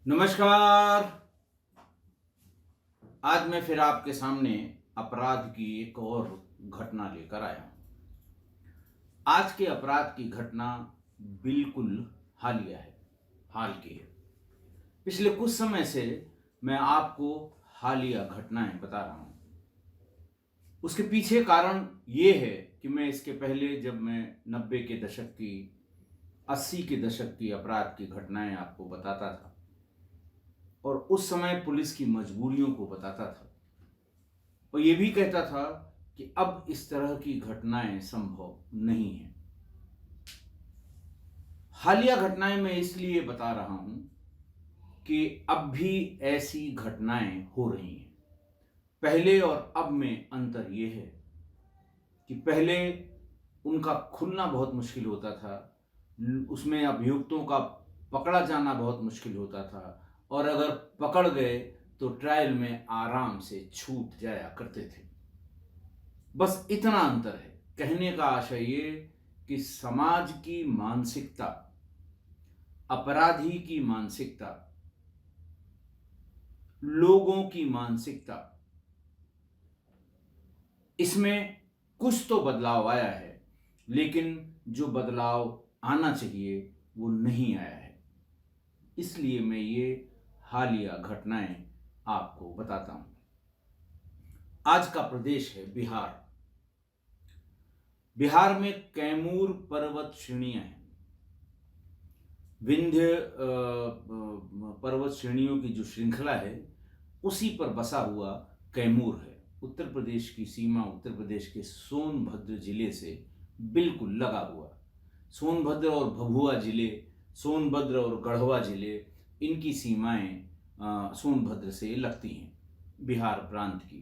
नमस्कार। आज मैं फिर आपके सामने अपराध की एक और घटना लेकर आया हूं। आज के अपराध की घटना बिल्कुल हालिया है, हाल की है। पिछले कुछ समय से मैं आपको हालिया घटनाएं बता रहा हूं। उसके पीछे कारण ये है कि मैं इसके पहले जब मैं 90 के दशक की 80 के दशक की अपराध की घटनाएं आपको बताता था और उस समय पुलिस की मजबूरियों को बताता था और ये भी कहता था कि अब इस तरह की घटनाएं संभव नहीं है। हालिया घटनाएं मैं इसलिए बता रहा हूं कि अब भी ऐसी घटनाएं हो रही हैं। पहले और अब में अंतर यह है कि पहले उनका खुलना बहुत मुश्किल होता था, उसमें अभियुक्तों का पकड़ा जाना बहुत मुश्किल होता था और अगर पकड़ गए तो ट्रायल में आराम से छूट जाया करते थे। बस इतना अंतर है। कहने का आशय ये कि समाज की मानसिकता, अपराधी की मानसिकता, लोगों की मानसिकता, इसमें कुछ तो बदलाव आया है, लेकिन जो बदलाव आना चाहिए वो नहीं आया है। इसलिए मैं ये हालिया घटनाएं आपको बताता हूं। आज का प्रदेश है बिहार। बिहार में कैमूर पर्वत श्रेणियां हैं। विंध्य पर्वत श्रेणियों की जो श्रृंखला है उसी पर बसा हुआ कैमूर है। उत्तर प्रदेश की सीमा उत्तर प्रदेश के सोनभद्र जिले से बिल्कुल लगा हुआ। सोनभद्र और भभुआ जिले, सोनभद्र और गढ़वा जिले, इनकी सीमाएं सोनभद्र से लगती हैं बिहार प्रांत की।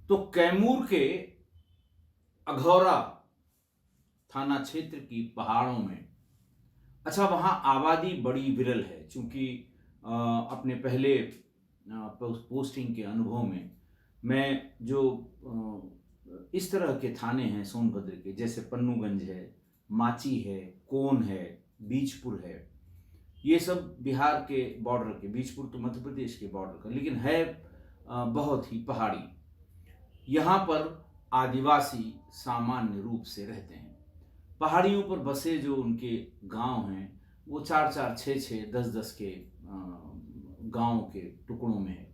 तो कैमूर के अघौरा थाना क्षेत्र की पहाड़ों में, अच्छा वहाँ आबादी बड़ी विरल है। चूंकि अपने पहले पोस्टिंग के अनुभव में मैं जो इस तरह के थाने हैं सोनभद्र के, जैसे पन्नूगंज है, माची है, कोन है, बीजपुर है, ये सब बिहार के बॉर्डर के, बीजपुर तो मध्य प्रदेश के बॉर्डर का, लेकिन है बहुत ही पहाड़ी। यहाँ पर आदिवासी सामान्य रूप से रहते हैं। पहाड़ियों पर बसे जो उनके गांव हैं वो 4-4, 6-6, 10-10 के गांव के टुकड़ों में है।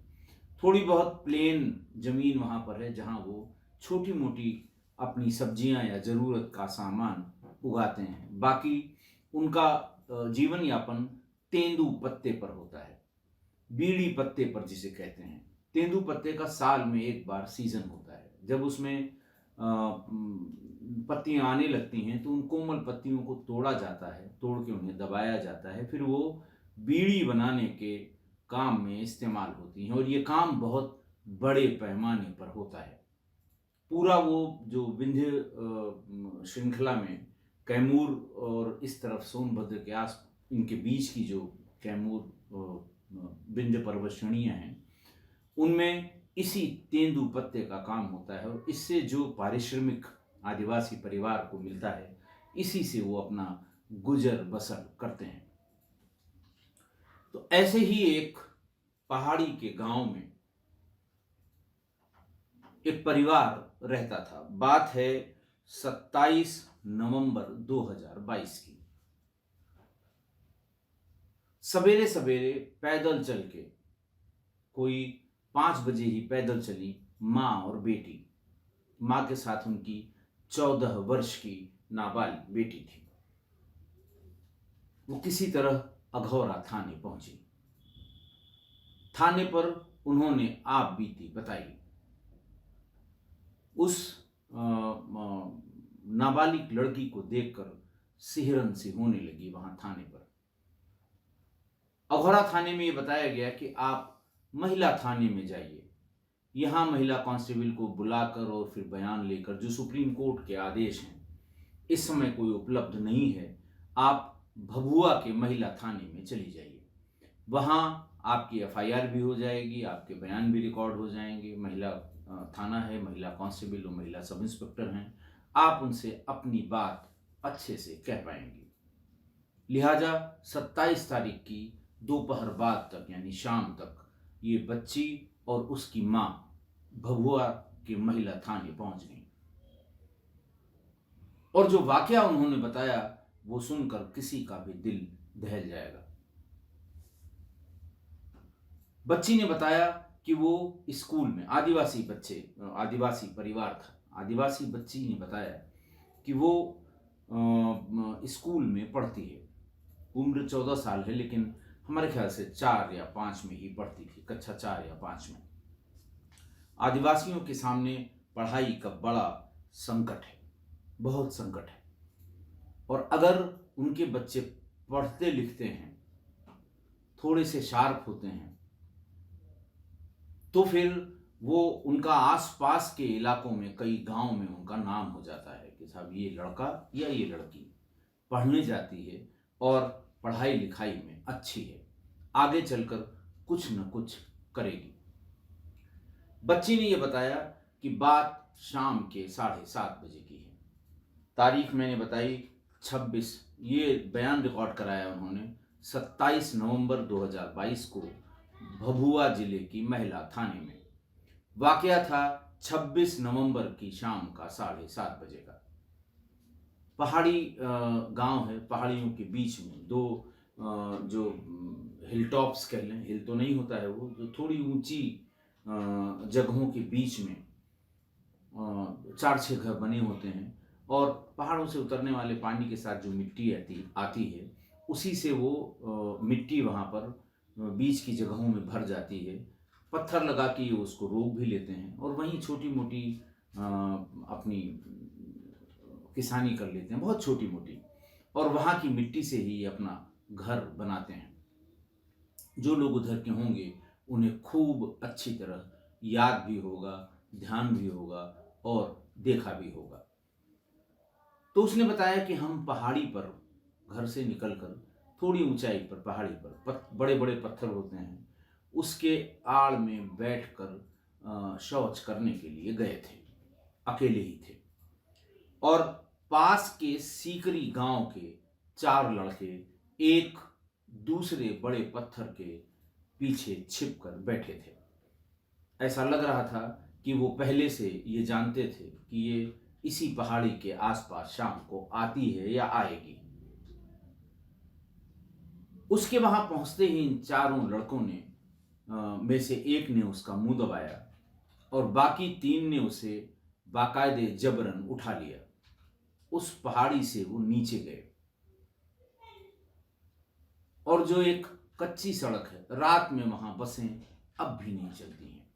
थोड़ी बहुत प्लेन जमीन वहाँ पर है जहाँ वो छोटी मोटी अपनी सब्जियां या ज़रूरत का सामान उगाते हैं। बाकी उनका जीवन यापन तेंदू पत्ते पर होता है, बीड़ी पत्ते पर जिसे कहते हैं। तेंदू पत्ते का साल में एक बार सीजन होता है। जब उसमें पत्तियां आने लगती हैं तो उन कोमल पत्तियों को तोड़ा जाता है, तोड़ के उन्हें दबाया जाता है, फिर वो बीड़ी बनाने के काम में इस्तेमाल होती हैं और ये काम बहुत बड़े पैमाने पर होता है। पूरा वो जो विंध्य श्रृंखला में कैमूर और इस तरफ सोनभद्र के आस इनके बीच की जो कैमूर विंध्य पर्वत श्रेणियाँ हैं उनमें इसी तेंदू पत्ते का काम होता है और इससे जो पारिश्रमिक आदिवासी परिवार को मिलता है इसी से वो अपना गुजर बसर करते हैं। तो ऐसे ही एक पहाड़ी के गांव में एक परिवार रहता था। बात है 27 नवंबर 2022 की। सवेरे सवेरे पैदल चल के, कोई 5 बजे ही पैदल चली माँ और बेटी। माँ के साथ उनकी 14 वर्ष की नाबालिग बेटी थी। वो किसी तरह अघौरा थाने पहुंची। थाने पर उन्होंने आप बीती बताई। उस नाबालिग लड़की को देखकर सिहरन सी होने लगी वहां थाने पर। अघौरा थाने में ये बताया गया कि आप महिला थाने में जाइए। यहाँ महिला कांस्टेबल को बुलाकर और फिर बयान लेकर, जो सुप्रीम कोर्ट के आदेश हैं, इस समय कोई उपलब्ध नहीं है, आप भभुआ के महिला थाने में चली जाइए। वहाँ आपकी एफआईआर भी हो जाएगी, आपके बयान भी रिकॉर्ड हो जाएंगे। महिला थाना है, महिला कांस्टेबल और महिला सब इंस्पेक्टर हैं, आप उनसे अपनी बात अच्छे से कह पाएंगे। लिहाजा 27 तारीख की दोपहर बाद तक यानी शाम तक ये बच्ची और उसकी माँ भभुआ के महिला थाने पहुंच गई। और जो वाकया उन्होंने बताया वो सुनकर किसी का भी दिल दहल जाएगा। बच्ची ने बताया कि वो स्कूल में, आदिवासी परिवार था, आदिवासी बच्ची ने बताया कि वो स्कूल में पढ़ती है। उम्र 14 साल है, लेकिन हमारे ख्याल से 4 या 5 में ही पढ़ती थी, कक्षा 4 या 5 में। आदिवासियों के सामने पढ़ाई का बड़ा संकट है, बहुत संकट है। और अगर उनके बच्चे पढ़ते लिखते हैं, थोड़े से शार्प होते हैं, तो फिर वो उनका आसपास के इलाकों में, कई गांव में उनका नाम हो जाता है कि साहब ये लड़का या ये लड़की पढ़ने जाती है और पढ़ाई लिखाई में अच्छी है, आगे चलकर कुछ न कुछ करेगी। बच्ची ने ये बताया कि बात शाम के 7:30 बजे की है। तारीख मैंने बताई 26, ये बयान रिकॉर्ड कराया उन्होंने 27 नवंबर 2022 को भभुआ जिले की महिला थाने में। वाकया था 26 नवंबर की शाम का 7:30 बजे का। पहाड़ी गांव है, पहाड़ियों के बीच में दो जो हिल टॉप्स कह लें, हिल तो नहीं होता है वो, जो थोड़ी ऊंची जगहों के बीच में 4-6 घर बने होते हैं, और पहाड़ों से उतरने वाले पानी के साथ जो मिट्टी आती है, उसी से वो मिट्टी वहाँ पर बीच की जगहों में भर जाती है। पत्थर लगा के ये उसको रोक भी लेते हैं और वहीं छोटी मोटी अपनी किसानी कर लेते हैं, बहुत छोटी मोटी, और वहाँ की मिट्टी से ही अपना घर बनाते हैं। जो लोग उधर के होंगे उन्हें खूब अच्छी तरह याद भी होगा, ध्यान भी होगा और देखा भी होगा। तो उसने बताया कि हम पहाड़ी पर घर से निकलकर थोड़ी ऊंचाई पर, पहाड़ी पर बड़े बड़े पत्थर होते हैं, उसके आड़ में बैठकर शौच करने के लिए गए थे, अकेले ही थे। और पास के सीकरी गांव के 4 लड़के एक दूसरे बड़े पत्थर के पीछे छिपकर बैठे थे। ऐसा लग रहा था कि वो पहले से ये जानते थे कि ये इसी पहाड़ी के आसपास शाम को आती है या आएगी। उसके वहां पहुंचते ही इन चारों लड़कों ने में से एक ने उसका मुंह दबाया और बाकी 3 ने उसे बाकायदे जबरन उठा लिया। उस पहाड़ी से वो नीचे गए और जो एक कच्ची सड़क है, रात में वहां बसें अब भी नहीं चलती हैं।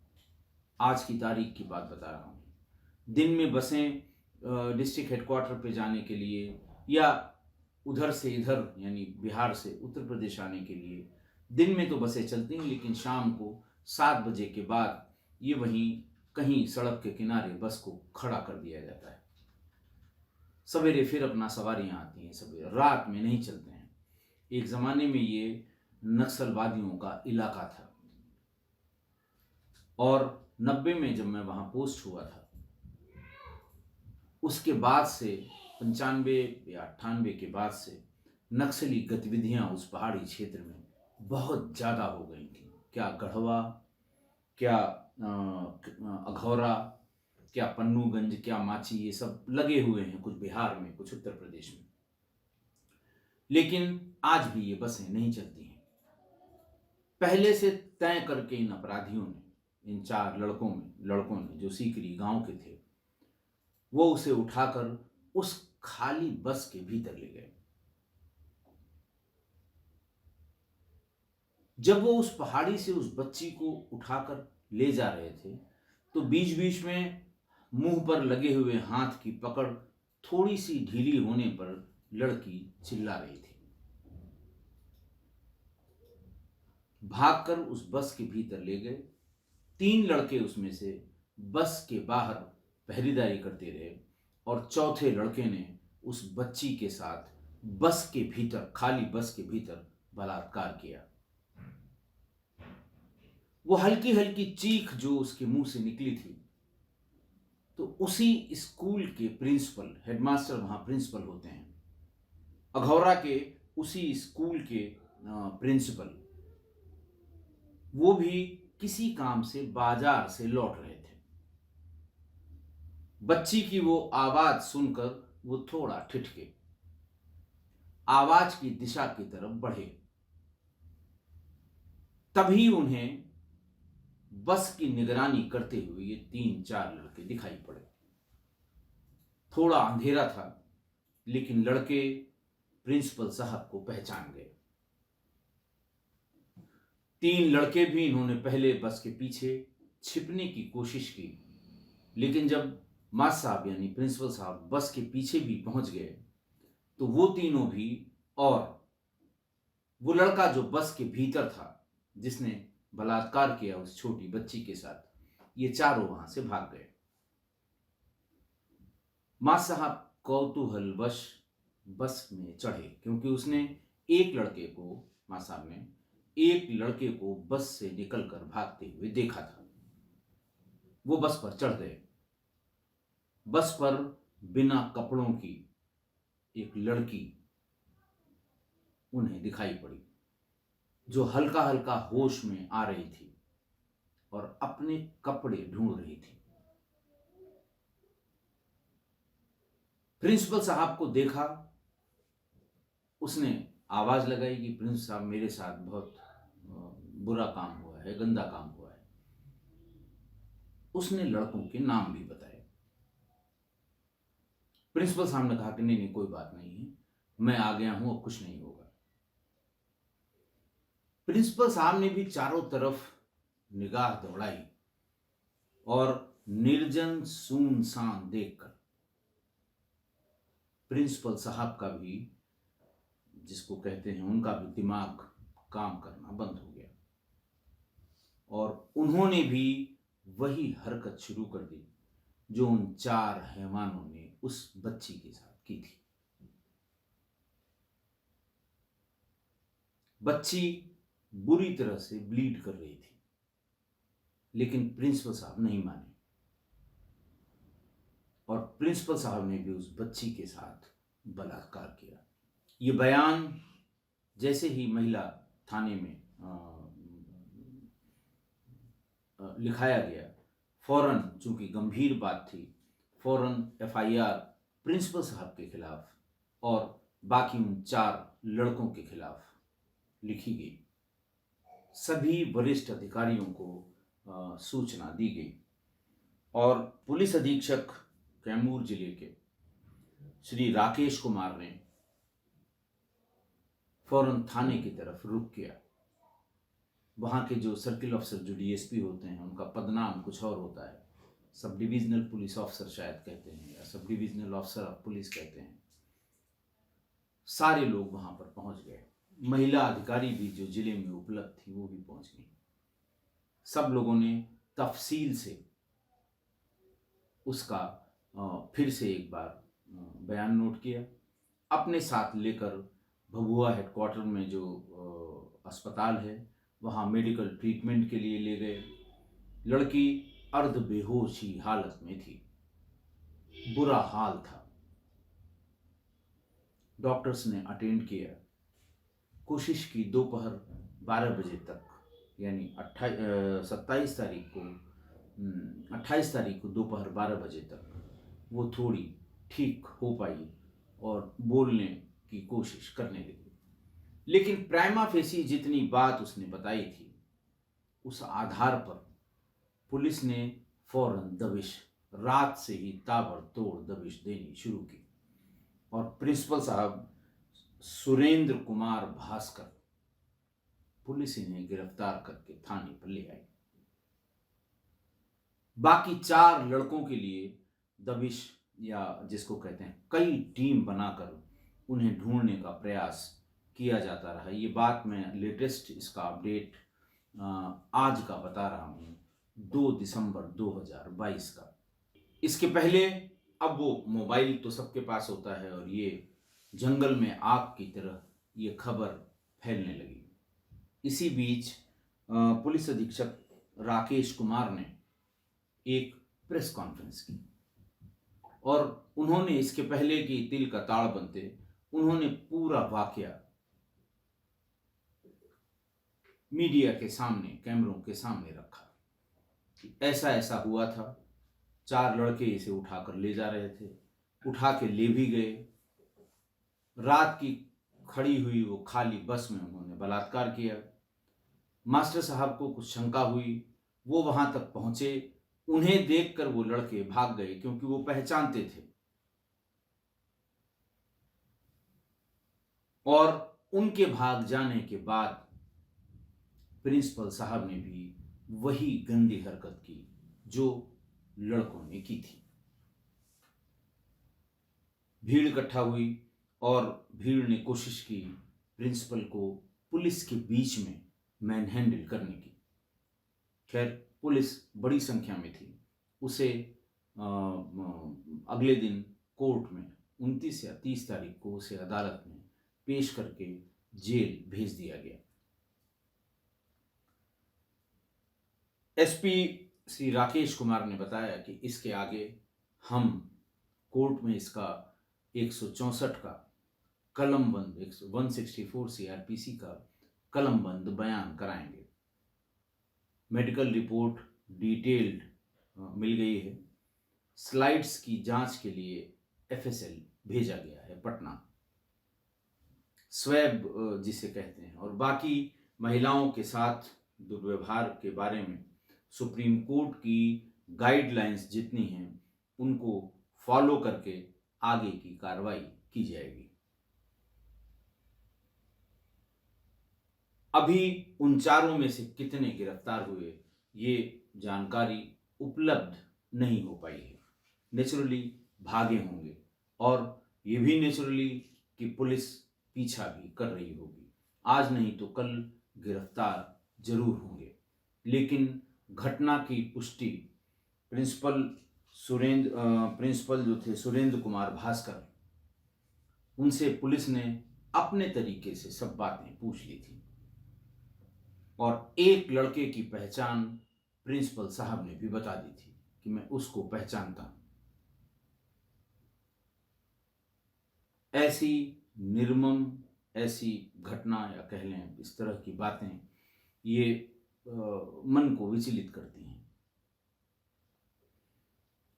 आज की तारीख की बात बता रहा हूं। दिन में बसें डिस्ट्रिक्ट हेडक्वार्टर पे जाने के लिए या उधर से इधर यानी बिहार से उत्तर प्रदेश आने के लिए दिन में तो बसें चलती हैं, लेकिन शाम को 7 बजे के बाद ये वहीं कहीं सड़क के किनारे बस को खड़ा कर दिया जाता है। सवेरे फिर अपना सवारियां आती हैं, सवेरे, रात में नहीं चलते हैं। एक ज़माने में ये नक्सलवादियों का इलाका था और 90 में जब मैं वहाँ पोस्ट हुआ था, उसके बाद से 95 या 98 के बाद से नक्सली गतिविधियां उस पहाड़ी क्षेत्र में बहुत ज़्यादा हो गई थी। क्या गढ़वा, क्या अघौरा, क्या पन्नूगंज, क्या माची, ये सब लगे हुए हैं, कुछ बिहार में, कुछ उत्तर प्रदेश में। लेकिन आज भी ये बसें नहीं चलती हैं। पहले से तय करके इन अपराधियों ने, इन 4 लड़कों ने जो सीकरी गांव के थे, वो उसे उठाकर उस खाली बस के भीतर ले गए। जब वो उस पहाड़ी से उस बच्ची को उठाकर ले जा रहे थे तो बीच बीच में मुंह पर लगे हुए हाथ की पकड़ थोड़ी सी ढीली होने पर लड़की चिल्ला रही थी। भागकर उस बस के भीतर ले गए। 3 लड़के उसमें से बस के बाहर पहरेदारी करते रहे और चौथे लड़के ने उस बच्ची के साथ बस के भीतर, खाली बस के भीतर बलात्कार किया। वो हल्की हल्की चीख जो उसके मुंह से निकली थी, तो उसी स्कूल के प्रिंसिपल, हेडमास्टर वहां प्रिंसिपल होते हैं, अघौरा के उसी स्कूल के प्रिंसिपल, वो भी किसी काम से बाजार से लौट रहे थे। बच्ची की वो आवाज सुनकर वो थोड़ा ठिठके, आवाज की दिशा की तरफ बढ़े। तभी उन्हें बस की निगरानी करते हुए ये 3-4 लड़के दिखाई पड़े। थोड़ा अंधेरा था, लेकिन लड़के प्रिंसिपल साहब को पहचान गए। 3 लड़के भी इन्होंने पहले बस के पीछे छिपने की कोशिश की, लेकिन जब मास्टर साहब यानी प्रिंसिपल साहब बस के पीछे भी पहुंच गए, तो वो तीनों भी और वो लड़का जो बस के भीतर था, जिसने बलात्कार किया उस छोटी बच्ची के साथ, ये चारों वहां से भाग गए। मास्टर साहब कौतूहलवश बस में चढ़े, क्योंकि उसने एक लड़के को, मास्टर साहब ने एक लड़के को बस से निकलकर भागते हुए देखा था। वो बस पर चढ़ गए। बस पर बिना कपड़ों की एक लड़की उन्हें दिखाई पड़ी, जो हल्का हल्का होश में आ रही थी और अपने कपड़े ढूंढ रही थी। प्रिंसिपल साहब को देखा, उसने आवाज लगाई कि प्रिंसिपल साहब, मेरे साथ बहुत बुरा काम हुआ है, गंदा काम हुआ है। उसने लड़कों के नाम भी बताए। प्रिंसिपल साहब ने कहा कि नहीं नहीं, कोई बात नहीं है, मैं आ गया हूं, अब कुछ नहीं होगा। प्रिंसिपल साहब ने भी चारों तरफ निगाह दौड़ाई और निर्जन सुनसान देखकर प्रिंसिपल साहब का भी, जिसको कहते हैं, उनका भी दिमाग काम करना बंद हो गया और उन्होंने भी वही हरकत शुरू कर दी जो उन 4 हैवानों ने उस बच्ची के साथ की थी। बच्ची बुरी तरह से ब्लीड कर रही थी, लेकिन प्रिंसिपल साहब नहीं माने और प्रिंसिपल साहब ने भी उस बच्ची के साथ बलात्कार किया। ये बयान जैसे ही महिला थाने में लिखाया गया, फौरन, चूंकि गंभीर बात थी, फौरन एफआईआर प्रिंसिपल साहब के खिलाफ और बाकी उन 4 लड़कों के खिलाफ लिखी गई। सभी वरिष्ठ अधिकारियों को सूचना दी गई और पुलिस अधीक्षक कैमूर जिले के श्री राकेश कुमार ने फौरन थाने की तरफ रुख किया। वहाँ के जो सर्किल अफसर, जो डीएसपी होते हैं, उनका पदनाम कुछ और होता है, सब डिविजनल पुलिस ऑफिसर शायद कहते हैं, या sub divisional officer of police कहते हैं। सारे लोग वहाँ पर पहुँच गए। महिला अधिकारी भी जो जिले में उपलब्ध थी वो भी पहुँच गई। सब लोगों ने तफसील से उसका फिर से एक बार बयान नोट किया। अपने साथ लेकर भभुआ हेडक्वार्टर में जो अस्पताल है, वहाँ मेडिकल ट्रीटमेंट के लिए ले गए। लड़की अर्ध बेहोश ही हालत में थी, बुरा हाल था। डॉक्टर्स ने अटेंड किया, कोशिश की दोपहर 12 बजे तक, यानी 27 तारीख को 28 तारीख को दोपहर 12 बजे तक वो थोड़ी ठीक हो पाई और बोलने की कोशिश करने लगी। लेकिन प्राइमा फेसी जितनी बात उसने बताई थी, उस आधार पर पुलिस ने फौरन दबिश, रात से ही ताबड़तोड़ दबिश देनी शुरू की और प्रिंसिपल साहब सुरेंद्र कुमार भास्कर, पुलिस इन्हें गिरफ्तार करके थाने पर ले आई। बाकी 4 लड़कों के लिए दबिश, या जिसको कहते हैं कई टीम बनाकर उन्हें ढूंढने का प्रयास किया जाता रहा। ये बात मैं लेटेस्ट इसका अपडेट आज का बता रहा हूँ, 2 दिसंबर 2022 का। इसके पहले अब वो मोबाइल तो सबके पास होता है और ये जंगल में आग की तरह ये खबर फैलने लगी। इसी बीच पुलिस अधीक्षक राकेश कुमार ने एक प्रेस कॉन्फ्रेंस की और उन्होंने, इसके पहले कि तिल का ताड़ बनते, उन्होंने पूरा वाकया मीडिया के सामने, कैमरों के सामने रखा कि ऐसा ऐसा हुआ था। 4 लड़के इसे उठाकर ले जा रहे थे, उठा के ले भी गए। रात की खड़ी हुई वो खाली बस में उन्होंने बलात्कार किया। मास्टर साहब को कुछ शंका हुई, वो वहां तक पहुंचे। उन्हें देखकर वो लड़के भाग गए क्योंकि वो पहचानते थे। और उनके भाग जाने के बाद प्रिंसिपल साहब ने भी वही गंदी हरकत की जो लड़कों ने की थी। भीड़ इकट्ठा हुई और भीड़ ने कोशिश की प्रिंसिपल को पुलिस के बीच में मैनहैंडल करने की। खैर, पुलिस बड़ी संख्या में थी। उसे अगले दिन कोर्ट में 29 या 30 तारीख को उसे अदालत में पेश करके जेल भेज दिया गया। एसपी श्री राकेश कुमार ने बताया कि इसके आगे हम कोर्ट में इसका 164 का कलमबंद 164 सीआरपीसी का कलमबंद बयान कराएंगे। मेडिकल रिपोर्ट डिटेल्ड मिल गई है। स्लाइड्स की जांच के लिए एफएसएल भेजा गया है पटना, स्वैब जिसे कहते हैं। और बाकी महिलाओं के साथ दुर्व्यवहार के बारे में सुप्रीम कोर्ट की गाइडलाइंस जितनी हैं उनको फॉलो करके आगे की कार्रवाई की जाएगी। अभी उन चारों में से कितने गिरफ्तार हुए ये जानकारी उपलब्ध नहीं हो पाई है। नेचुरली भागे होंगे और ये भी नेचुरली कि पुलिस पीछा भी कर रही होगी। आज नहीं तो कल गिरफ्तार जरूर होंगे। लेकिन घटना की पुष्टि प्रिंसिपल जो थे सुरेंद्र कुमार भास्कर, उनसे पुलिस ने अपने तरीके से सब बातें पूछ ली थी। और एक लड़के की पहचान प्रिंसिपल साहब ने भी बता दी थी कि मैं उसको पहचानता हूं। ऐसी निर्मम, ऐसी घटना या कह लें इस तरह की बातें ये मन को विचलित करती हैं।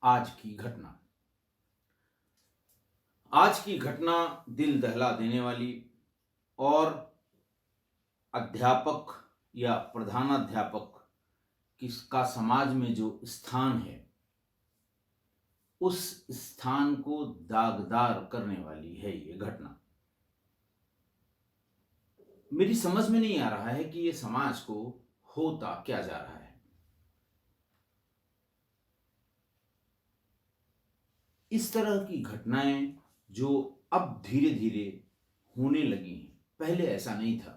आज की घटना दिल दहला देने वाली और अध्यापक या प्रधानाध्यापक किसका समाज में जो स्थान है उस स्थान को दागदार करने वाली है ये घटना। मेरी समझ में नहीं आ रहा है कि ये समाज को होता क्या जा रहा है। इस तरह की घटनाएं जो अब धीरे धीरे होने लगी हैं, पहले ऐसा नहीं था।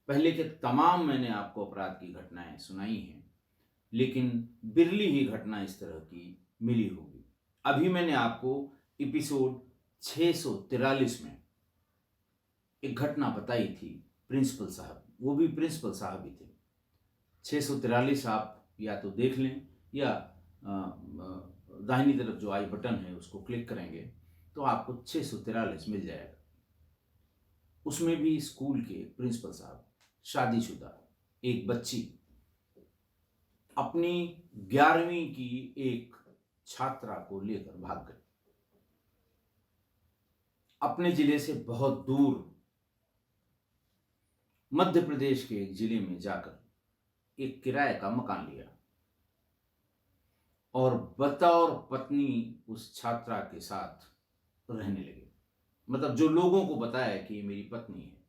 पहले के तमाम मैंने आपको अपराध की घटनाएं सुनाई हैं, लेकिन बिरली ही घटना इस तरह की मिली होगी। अभी मैंने आपको एपिसोड 643 में एक घटना बताई थी प्रिंसिपल साहब, वो भी प्रिंसिपल साहब ही थे। 643 आप या तो देख लें या दाहिनी तरफ जो आई बटन है उसको क्लिक करेंगे तो आपको 643 मिल जाएगा। उसमें भी स्कूल के प्रिंसिपल साहब, शादीशुदा एक बच्ची, अपनी 11वीं की एक छात्रा को लेकर भाग गए। अपने जिले से बहुत दूर मध्य प्रदेश के एक जिले में जाकर एक किराए का मकान लिया और बतौर पत्नी उस छात्रा के साथ रहने लगे। मतलब जो लोगों को बताया कि ये मेरी पत्नी है।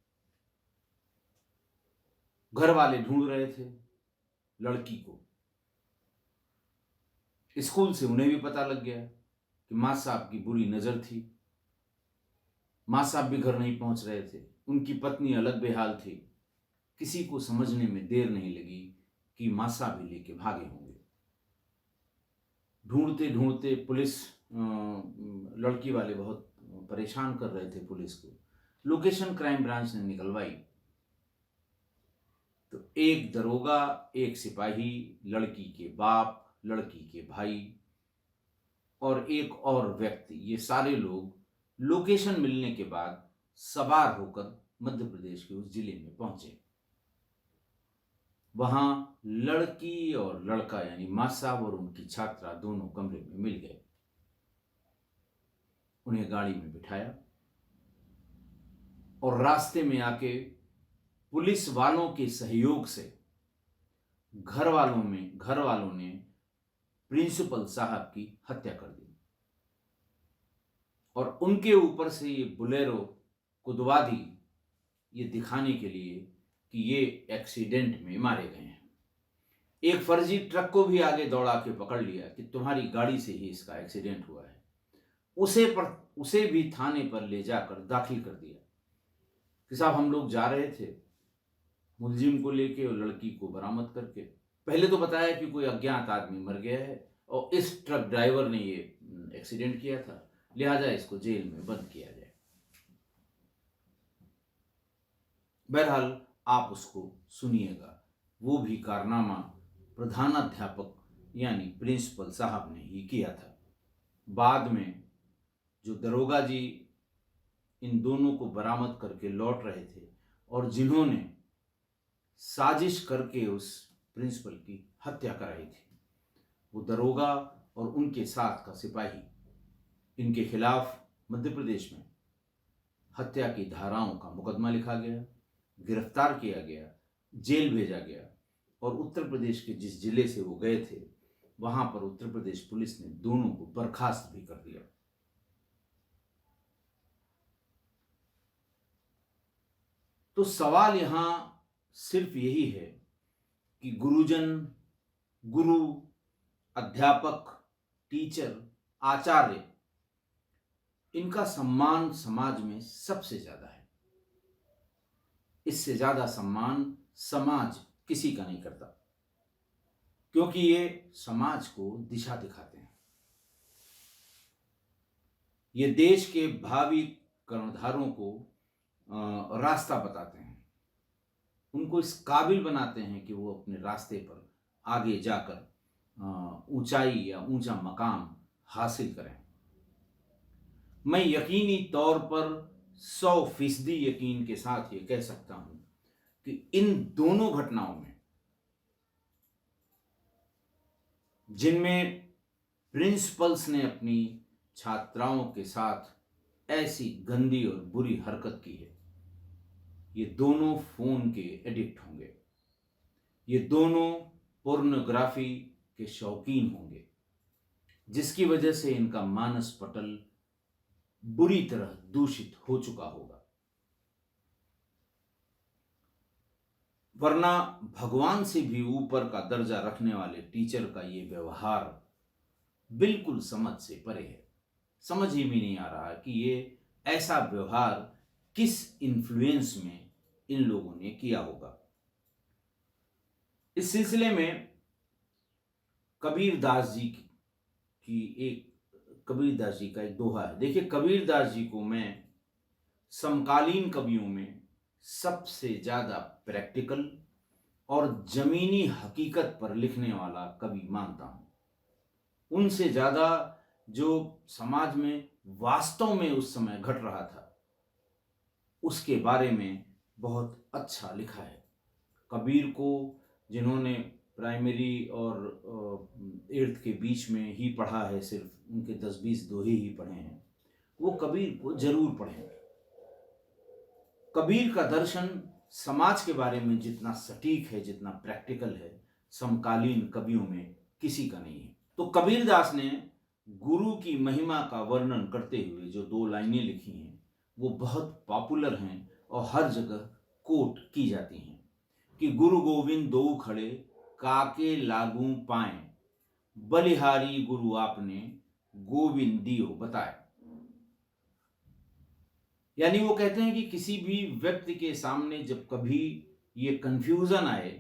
घर वाले ढूंढ रहे थे लड़की को। स्कूल से उन्हें भी पता लग गया कि मां साहब की बुरी नजर थी। मां साहब भी घर नहीं पहुंच रहे थे, उनकी पत्नी अलग बेहाल थी। किसी को समझने में देर नहीं लगी कि मां साहब भी लेके भागे होंगे। ढूंढते ढूंढते पुलिस, लड़की वाले बहुत परेशान कर रहे थे पुलिस को। लोकेशन क्राइम ब्रांच ने निकलवाई तो एक दरोगा, एक सिपाही, लड़की के बाप, लड़की के भाई और एक और व्यक्ति, ये सारे लोग लोकेशन मिलने के बाद सवार होकर मध्य प्रदेश के उस जिले में पहुंचे। वहां लड़की और लड़का यानी मां साहब और उनकी छात्रा दोनों कमरे में मिल गए। उन्हें गाड़ी में बिठाया और रास्ते में आके पुलिस वालों के सहयोग से घर वालों ने प्रिंसिपल साहब की हत्या कर दी और उनके ऊपर से ये बोलेरो कुदवा दी, ये दिखाने के लिए कि ये एक्सीडेंट में मारे गए हैं। एक फर्जी ट्रक को भी आगे दौड़ा के पकड़ लिया कि तुम्हारी गाड़ी से ही इसका एक्सीडेंट हुआ है। उसे भी थाने पर ले जाकर दाखिल कर दिया कि साहब हम लोग जा रहे थे मुलजिम को लेके और लड़की को बरामद करके। पहले तो बताया कि कोई अज्ञात आदमी मर गया है और इस ट्रक ड्राइवर ने ये एक्सीडेंट किया था, लिहाजा इसको जेल में बंद किया जाए। बहरहाल आप उसको सुनिएगा, वो भी कारनामा प्रधानाध्यापक यानी प्रिंसिपल साहब ने ही किया था। बाद में जो दरोगा जी इन दोनों को बरामद करके लौट रहे थे और जिन्होंने साजिश करके उस प्रिंसिपल की हत्या कराई थी, वो दरोगा और उनके साथ का सिपाही, इनके खिलाफ मध्य प्रदेश में हत्या की धाराओं का मुकदमा लिखा गया, गिरफ्तार किया गया, जेल भेजा गया और उत्तर प्रदेश के जिस जिले से वो गए थे वहां पर उत्तर प्रदेश पुलिस ने दोनों को बर्खास्त भी कर दिया। तो सवाल यहां सिर्फ यही है कि गुरुजन, गुरु, अध्यापक, टीचर, आचार्य, इनका सम्मान समाज में सबसे ज्यादा है। इससे ज्यादा सम्मान समाज किसी का नहीं करता, क्योंकि ये समाज को दिशा दिखाते हैं। ये देश के भावी कर्णधारों को रास्ता बताते हैं, उनको इस काबिल बनाते हैं कि वो अपने रास्ते पर आगे जाकर ऊंचाई या ऊंचा मकाम हासिल करें। मैं यकीनी तौर पर 100% यकीन के साथ ये कह सकता हूं कि इन दोनों घटनाओं में, जिनमें प्रिंसिपल्स ने अपनी छात्राओं के साथ ऐसी गंदी और बुरी हरकत की है, ये दोनों फोन के एडिक्ट होंगे, ये दोनों पोर्नोग्राफी के शौकीन होंगे, जिसकी वजह से इनका मानस पटल बुरी तरह दूषित हो चुका होगा। वरना भगवान से भी ऊपर का दर्जा रखने वाले टीचर का ये व्यवहार बिल्कुल समझ से परे है। समझ ही भी नहीं आ रहा कि ये ऐसा व्यवहार किस इन्फ्लुएंस में इन लोगों ने किया होगा। इस सिलसिले में कबीरदास जी का एक दोहा है। देखिए, कबीरदास जी को मैं समकालीन कवियों में सबसे ज्यादा प्रैक्टिकल और जमीनी हकीकत पर लिखने वाला कवि मानता हूं। उनसे ज्यादा जो समाज में वास्तव में उस समय घट रहा था उसके बारे में बहुत अच्छा लिखा है। कबीर को जिन्होंने प्राइमरी और 8th के बीच में ही पढ़ा है, सिर्फ उनके 10-20 दोहे ही पढ़े हैं, वो कबीर को जरूर पढ़ें। कबीर का दर्शन समाज के बारे में जितना सटीक है, जितना प्रैक्टिकल है, समकालीन कवियों में किसी का नहीं है। तो कबीरदास ने गुरु की महिमा का वर्णन करते हुए जो 2 लाइनें लिखी हैं वो बहुत पॉपुलर हैं और हर जगह कोट की जाती हैं कि गुरु गोविंद दो खड़े काके लागू पाए, बलिहारी गुरु आपने गोविंद दियो बताए। यानी वो कहते हैं कि किसी भी व्यक्ति के सामने जब कभी ये कंफ्यूजन आए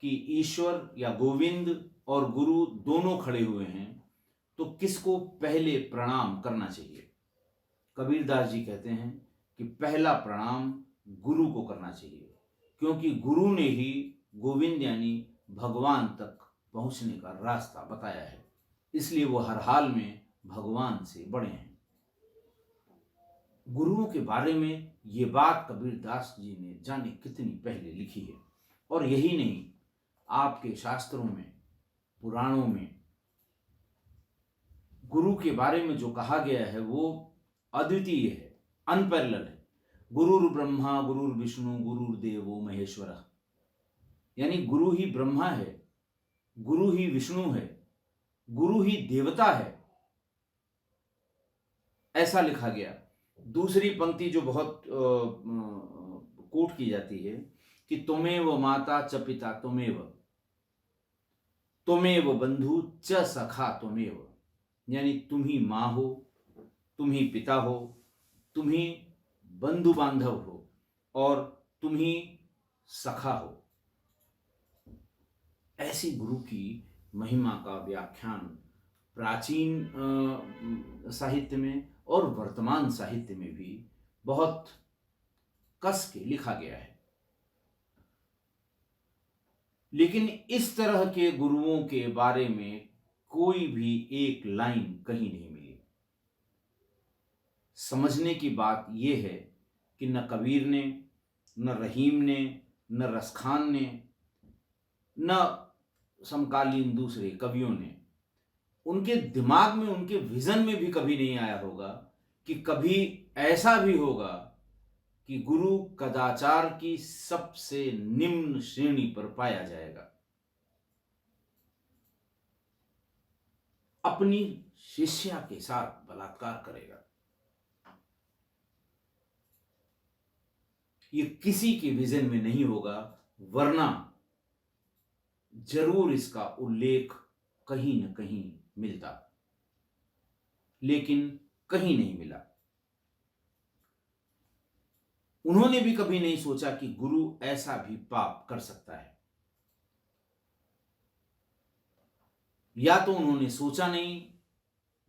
कि ईश्वर या गोविंद और गुरु दोनों खड़े हुए हैं तो किसको पहले प्रणाम करना चाहिए, कबीरदास जी कहते हैं कि पहला प्रणाम गुरु को करना चाहिए, क्योंकि गुरु ने ही गोविंद यानी भगवान तक पहुंचने का रास्ता बताया है, इसलिए वो हर हाल में भगवान से बड़े हैं। गुरुओं के बारे में ये बात कबीरदास जी ने जाने कितनी पहले लिखी है। और यही नहीं, आपके शास्त्रों में, पुराणों में गुरु के बारे में जो कहा गया है वो अद्वितीय है, अनपैरेलल है। गुरुर् ब्रह्मा गुरुर् विष्णु गुरुर्देवो महेश्वरः, यानी गुरु ही ब्रह्मा है, गुरु ही विष्णु है, गुरु ही देवता है, ऐसा लिखा गया। दूसरी पंक्ति जो बहुत कोट की जाती है कि त्वमेव माता च पिता त्वमेव, त्वमेव बंधु च सखा त्वमेव, यानी तुम ही माँ हो, तुम ही पिता हो, तुम ही बंधु बांधव हो और तुम ही सखा हो। ऐसी गुरु की महिमा का व्याख्यान प्राचीन साहित्य में और वर्तमान साहित्य में भी बहुत कस के लिखा गया है। लेकिन इस तरह के गुरुओं के बारे में कोई भी एक लाइन कहीं नहीं मिली। समझने की बात यह है कि न कबीर ने, न रहीम ने, न रसखान ने, न समकालीन दूसरे कवियों ने, उनके दिमाग में, उनके विजन में भी कभी नहीं आया होगा कि कभी ऐसा भी होगा कि गुरु कदाचार की सबसे निम्न श्रेणी पर पाया जाएगा, अपनी शिष्या के साथ बलात्कार करेगा। ये किसी के विजन में नहीं होगा, वरना जरूर इसका उल्लेख कहीं न कहीं मिलता, लेकिन कहीं नहीं मिला। उन्होंने भी कभी नहीं सोचा कि गुरु ऐसा भी पाप कर सकता है, या तो उन्होंने सोचा नहीं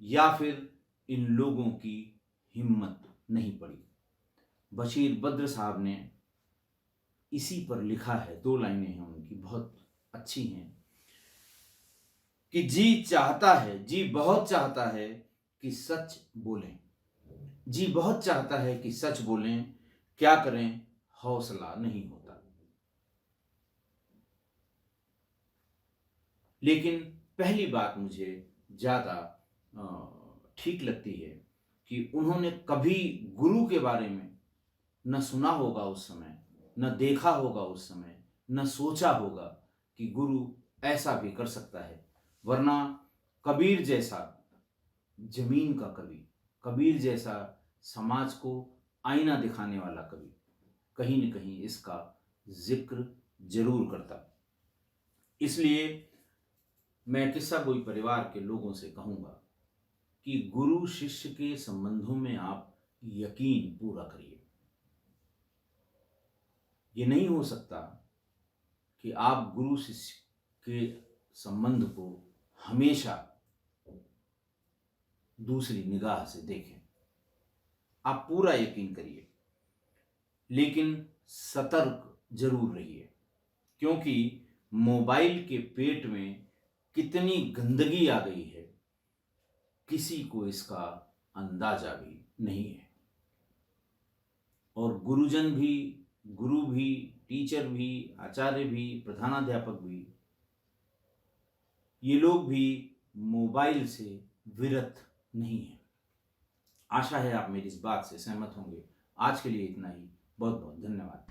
या फिर इन लोगों की हिम्मत नहीं पड़ी। बशीर बद्र साहब ने इसी पर लिखा है, 2 लाइनें हैं उनकी, बहुत अच्छी हैं कि जी चाहता है, जी बहुत चाहता है कि सच बोलें, जी बहुत चाहता है कि सच बोलें, क्या करें हौसला नहीं होता। लेकिन पहली बात मुझे ज्यादा ठीक लगती है कि उन्होंने कभी गुरु के बारे में न सुना होगा उस समय, न देखा होगा उस समय, न सोचा होगा कि गुरु ऐसा भी कर सकता है। वरना कबीर जैसा जमीन का कवि, कबीर जैसा समाज को आईना दिखाने वाला कवि कहीं न कहीं इसका जिक्र जरूर करता। इसलिए मैं किस्सा गोई परिवार के लोगों से कहूंगा कि गुरु शिष्य के संबंधों में आप यकीन पूरा करिए। ये नहीं हो सकता कि आप गुरु शिष्य के संबंध को हमेशा दूसरी निगाह से देखें। आप पूरा यकीन करिए, लेकिन सतर्क जरूर रहिए, क्योंकि मोबाइल के पेट में कितनी गंदगी आ गई है किसी को इसका अंदाजा भी नहीं है। और गुरुजन भी, गुरु भी, टीचर भी, आचार्य भी, प्रधानाध्यापक भी, ये लोग भी मोबाइल से विरत नहीं है। आशा है आप मेरी इस बात से सहमत होंगे। आज के लिए इतना ही। बहुत बहुत धन्यवाद।